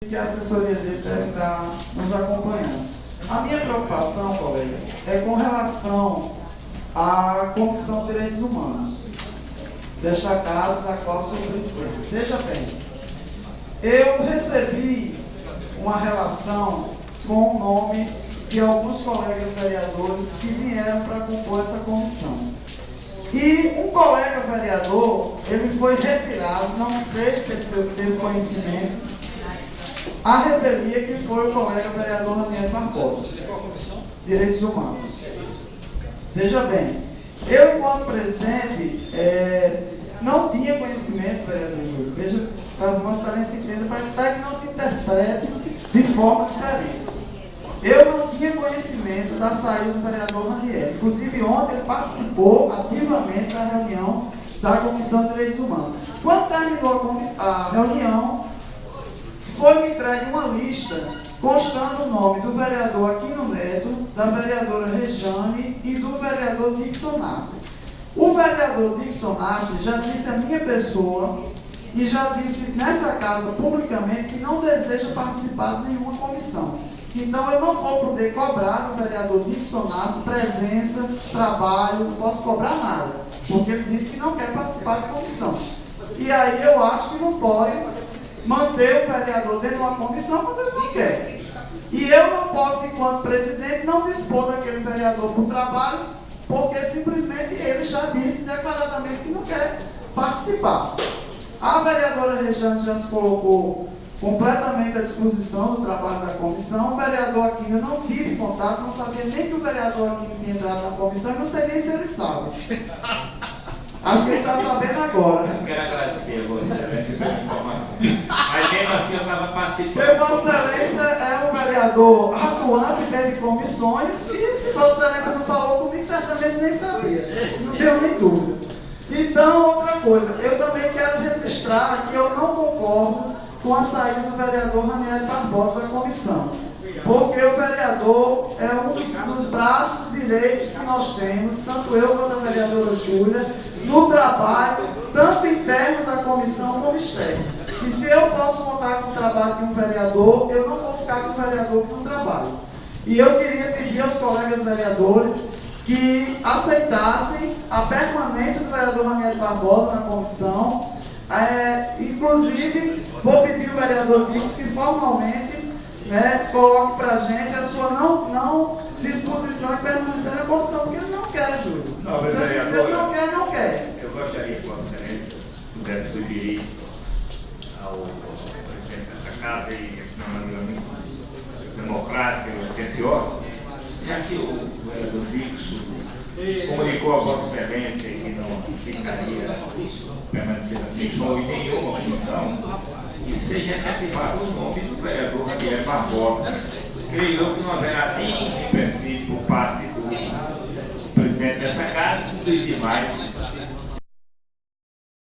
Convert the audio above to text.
Que a assessoria dele deve estar nos acompanhando. A minha preocupação, colegas, é com relação à Comissão de Direitos Humanos desta casa, da qual sou presidente. Veja bem, eu recebi uma relação com o nome de alguns colegas vereadores que vieram para compor essa comissão. E um colega vereador, ele foi retirado, não sei se ele teve conhecimento, a revelia que foi o colega vereador Ranieri Barbosa. Direitos Humanos. Veja bem, eu, enquanto presidente, não tinha conhecimento, vereador Júlio. Veja, para Vossa Excelência entenda, para que não se interprete de forma diferente. Eu não tinha conhecimento da saída do vereador Ranieri. Inclusive, ontem ele participou ativamente da reunião da Comissão de Direitos Humanos. Quando terminou a reunião, foi-me entregue uma lista constando o nome do vereador Aquino Neto, da vereadora Rejane e do vereador Dixon Nassi. O vereador Dixon Nassi já disse a minha pessoa e já disse nessa casa publicamente que não deseja participar de nenhuma comissão. Então eu não vou poder cobrar do vereador Dixon Nassi presença, trabalho, não posso cobrar nada, porque ele disse que não quer participar da comissão. E aí eu acho que não pode manter o vereador dentro de uma comissão quando ele não quer. E eu não posso, enquanto presidente, não dispor daquele vereador para o trabalho, porque simplesmente ele já disse declaradamente que não quer participar. A vereadora Rejane já se colocou completamente à disposição do trabalho da comissão. O vereador Aquino, eu não tive contato, não sabia nem que o vereador Aquino tinha entrado na comissão, e não sei nem se ele sabe. Acho que ele está sabendo agora. Eu quero agradecer a Vossa Excelência pela informação. Mas mesmo assim eu estava participando. Porque Vossa Excelência é um vereador atuante dentro de comissões e se Vossa Excelência não falou comigo, certamente nem sabia. Não tenho nem dúvida. Então, outra coisa, eu também quero registrar que eu não concordo com a saída do vereador Ranieri Barbosa da comissão. Porque o vereador é um dos braços direitos que nós temos, tanto eu quanto a vereadora Júlia, no trabalho, tanto interno da comissão como externo. E se eu posso contar com o trabalho de um vereador, eu não vou ficar com o vereador que não trabalha. E eu queria pedir aos colegas vereadores que aceitassem a permanência do vereador Ranieri Barbosa na comissão. Inclusive, vou pedir ao vereador Dix que formalmente coloque para a gente a sua não disposição em permanecer na comissão, porque ele não quer, Júlio. Então, se ele não quer, não quer. Eu gostaria que Vossa Excelência pudesse sugerir ao presidente dessa casa e de uma maneira muito democrática e atenciosa, já que o vereador Dixon comunicou a Vossa Excelência que não ficaria permanecer na comissão e nenhuma comissão, que seja efetivado o nome do vereador Ranieri Barbosa. Creio eu que não haverá nem